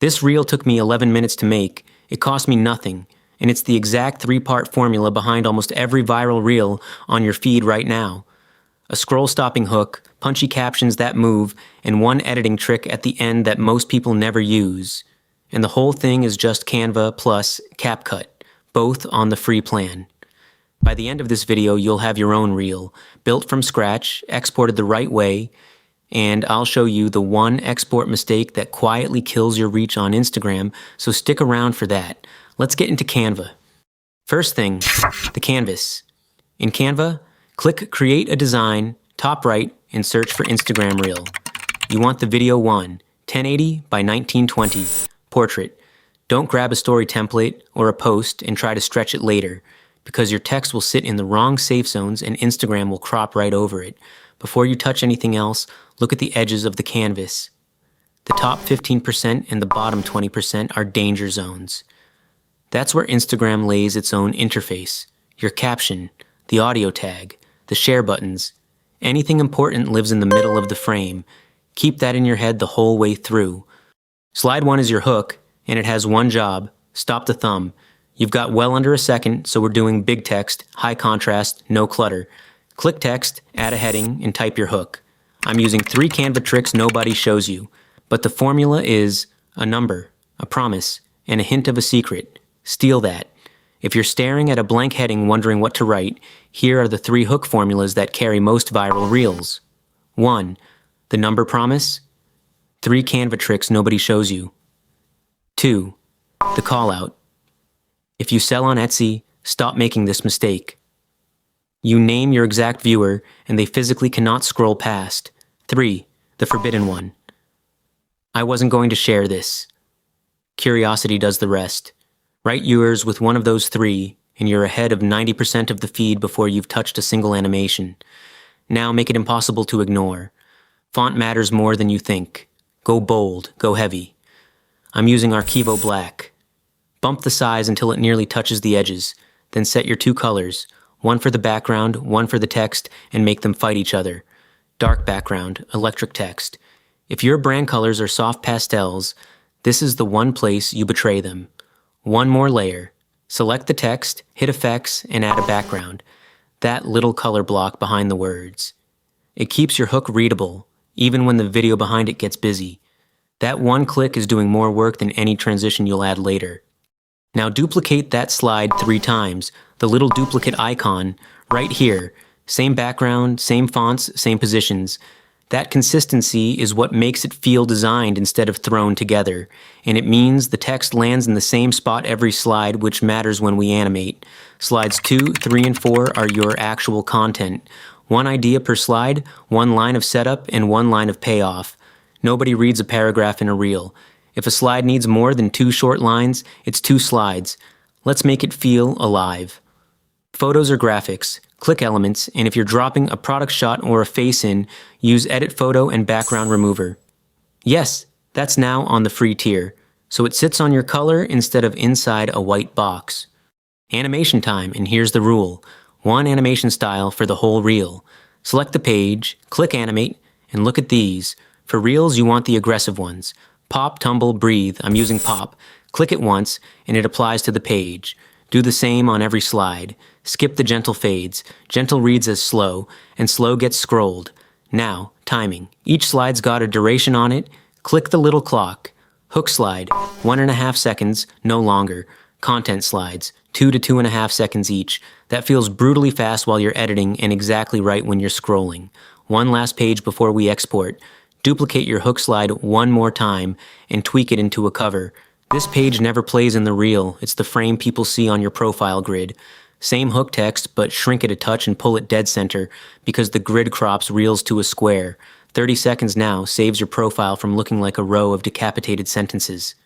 This reel took me 11 minutes to make. It cost me nothing, and it's the exact 3-part formula behind almost every viral reel on your feed right now. A scroll-stopping hook, punchy captions that move, and one editing trick at the end that most people never use. And the whole thing is just Canva plus CapCut, both on the free plan. By the end of this video, you'll have your own reel, built from scratch, exported the right way, and I'll show you the one export mistake that quietly kills your reach on Instagram, so stick around for that. Let's get into Canva. First thing, the canvas. In Canva, click Create a Design, top right, and search for Instagram Reel. You want the video one, 1080 by 1920, portrait. Don't grab a story template or a post and try to stretch it later, because your text will sit in the wrong safe zones and Instagram will crop right over it. Before you touch anything else, look at the edges of the canvas. The top 15% and the bottom 20% are danger zones. That's where Instagram lays its own interface. Your caption, the audio tag, the share buttons. Anything important lives in the middle of the frame. Keep that in your head the whole way through. Slide 1 is your hook, and it has one job: stop the thumb. You've got well under a second, so we're doing big text, high contrast, no clutter. Click text, add a heading, and type your hook. I'm using 3 Canva tricks nobody shows you, but the formula is a number, a promise, and a hint of a secret. Steal that. If you're staring at a blank heading wondering what to write, here are the 3 hook formulas that carry most viral reels. 1. The number promise. 3 Canva tricks nobody shows you. 2. The call out. If you sell on Etsy, stop making this mistake. You name your exact viewer, and they physically cannot scroll past. 3. The forbidden one. I wasn't going to share this. Curiosity does the rest. Write yours with one of those 3, and you're ahead of 90% of the feed before you've touched a single animation. Now make it impossible to ignore. Font matters more than you think. Go bold, go heavy. I'm using Archivo Black. Bump the size until it nearly touches the edges, then set your 2 colors, one for the background, one for the text, and make them fight each other. Dark background, electric text. If your brand colors are soft pastels, this is the one place you betray them. One more layer. Select the text, hit effects, and add a background. That little color block behind the words. It keeps your hook readable, even when the video behind it gets busy. That one click is doing more work than any transition you'll add later. Now duplicate that slide 3 times, the little duplicate icon, right here. Same background, same fonts, same positions. That consistency is what makes it feel designed instead of thrown together, and it means the text lands in the same spot every slide, which matters when we animate. Slides 2, 3, and 4 are your actual content. 1 idea per slide, 1 line of setup, and 1 line of payoff. Nobody reads a paragraph in a reel. If a slide needs more than 2 short lines, it's 2 slides. Let's make it feel alive. Photos or graphics, click Elements, and if you're dropping a product shot or a face in, use Edit Photo and Background Remover. Yes, that's now on the free tier, so it sits on your color instead of inside a white box. Animation time, and here's the rule. 1 animation style for the whole reel. Select the page, click Animate, and look at these. For reels, you want the aggressive ones. Pop, tumble, breathe. I'm using pop. Click it once, and it applies to the page. Do the same on every slide. Skip the gentle fades. Gentle reads as slow, and slow gets scrolled. Now, timing. Each slide's got a duration on it. Click the little clock. Hook slide, 1.5 seconds, no longer. Content slides, 2 to 2.5 seconds each. That feels brutally fast while you're editing and exactly right when you're scrolling. 1 last page before we export. Duplicate your hook slide 1 more time and tweak it into a cover. This page never plays in the reel. It's the frame people see on your profile grid. Same hook text, but shrink it a touch and pull it dead center because the grid crops reels to a square. 30 seconds now saves your profile from looking like a row of decapitated sentences.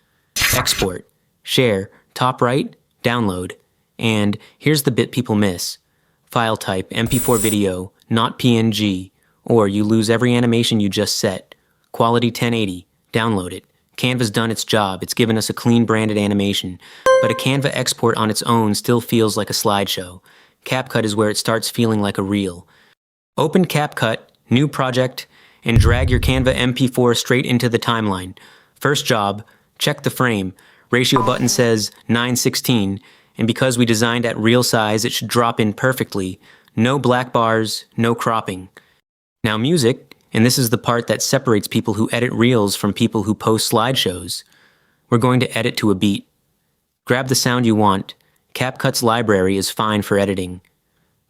Export, share, top right, download. And here's the bit people miss. File type, MP4 video, not PNG. Or you lose every animation you just set. Quality 1080, download it. Canva's done its job, it's given us a clean branded animation, but a Canva export on its own still feels like a slideshow. CapCut is where it starts feeling like a reel. Open CapCut, new project, and drag your Canva MP4 straight into the timeline. First job, Check the frame. Ratio button says 9:16, and because we designed at real size, it should drop in perfectly. No black bars, no cropping. Now music, and this is the part that separates people who edit reels from people who post slideshows. We're going to edit to a beat. Grab the sound you want. CapCut's library is fine for editing.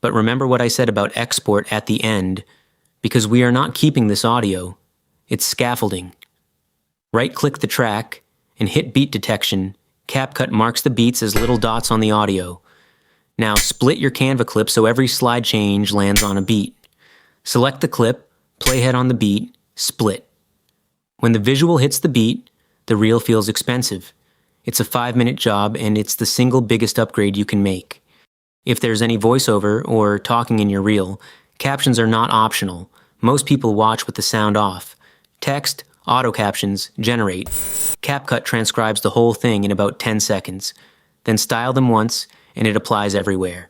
But remember what I said about export at the end, because we are not keeping this audio. It's scaffolding. Right-click the track and hit beat detection. CapCut marks the beats as little dots on the audio. Now split your Canva clip so every slide change lands on a beat. Select the clip, playhead on the beat, split. When the visual hits the beat, the reel feels expensive. It's a 5-minute job, and it's the single biggest upgrade you can make. If there's any voiceover or talking in your reel, captions are not optional. Most people watch with the sound off. Text, auto captions, generate. CapCut transcribes the whole thing in about 10 seconds. Then style them once, and it applies everywhere.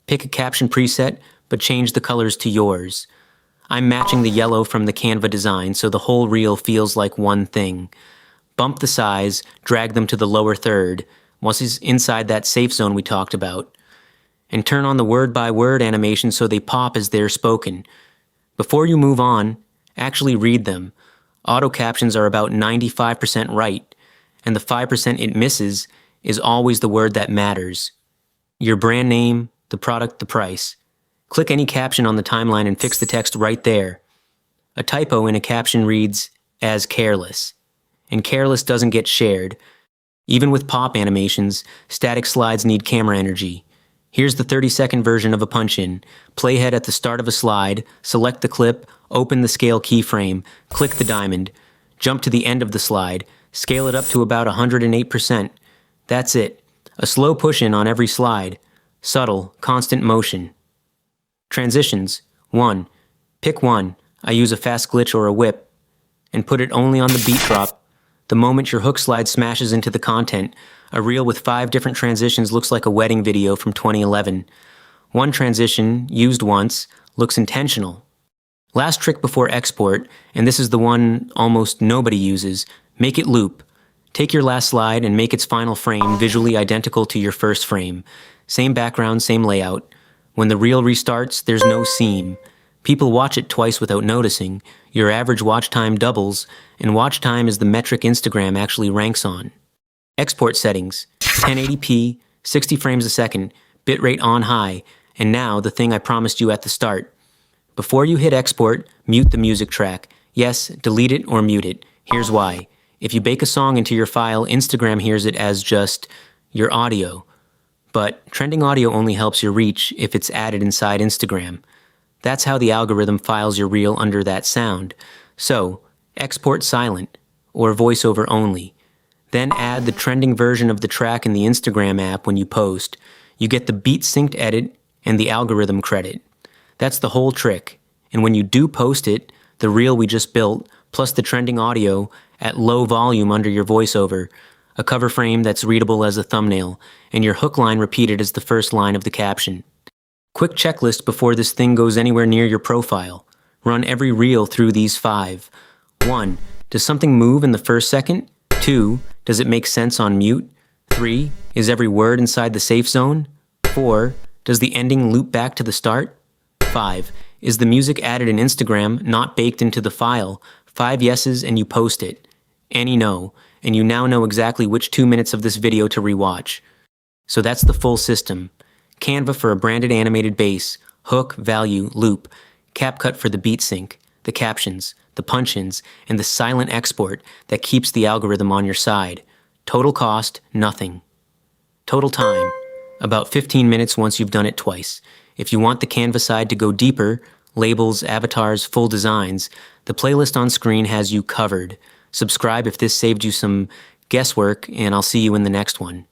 Pick a caption preset, but change the colors to yours. I'm matching the yellow from the Canva design so the whole reel feels like one thing. Bump the size, drag them to the lower third, once it's inside that safe zone we talked about. And turn on the word-by-word animation so they pop as they're spoken. Before you move on, actually read them. Auto captions are about 95% right, and the 5% it misses is always the word that matters. Your brand name, the product, the price. Click any caption on the timeline and fix the text right there. A typo in a caption reads, as careless. And careless doesn't get shared. Even with pop animations, static slides need camera energy. Here's the 30-second version of a punch-in. Playhead at the start of a slide, select the clip, open the scale keyframe, click the diamond, jump to the end of the slide, scale it up to about 108%. That's it. A slow push-in on every slide. Subtle, constant motion. Transitions. 1. Pick one. I use a fast glitch or a whip. And put it only on the beat drop. The moment your hook slide smashes into the content, a reel with 5 different transitions looks like a wedding video from 2011. One transition, used once, looks intentional. Last trick before export, and this is the one almost nobody uses, make it loop. Take your last slide and make its final frame visually identical to your first frame. Same background, same layout. When the reel restarts, there's no seam. People watch it twice without noticing. Your average watch time doubles, and watch time is the metric Instagram actually ranks on. Export settings, 1080p, 60 frames a second, bitrate on high, and now the thing I promised you at the start. Before you hit export, mute the music track. Yes, delete it or mute it. Here's why. If you bake a song into your file, Instagram hears it as just your audio. But trending audio only helps your reach if it's added inside Instagram. That's how the algorithm files your reel under that sound. So, export silent, or voiceover only. Then add the trending version of the track in the Instagram app when you post. You get the beat synced edit and the algorithm credit. That's the whole trick. And when you do post it, the reel we just built, plus the trending audio at low volume under your voiceover, a cover frame that's readable as a thumbnail, and your hook line repeated as the first line of the caption. Quick checklist before this thing goes anywhere near your profile. Run every reel through these 5. 1. Does something move in the first second? 2. Does it make sense on mute? 3. Is every word inside the safe zone? 4. Does the ending loop back to the start? 5. Is the music added in Instagram, not baked into the file? 5 yeses and you post it. Any no, and you now know exactly which 2 minutes of this video to rewatch. So that's the full system. Canva for a branded animated base, hook, value, loop, CapCut for the beat sync, the captions, the punch-ins, and the silent export that keeps the algorithm on your side. Total cost, nothing. Total time, about 15 minutes once you've done it twice. If you want the Canva side to go deeper, labels, avatars, full designs, the playlist on screen has you covered. Subscribe if this saved you some guesswork, and I'll see you in the next one.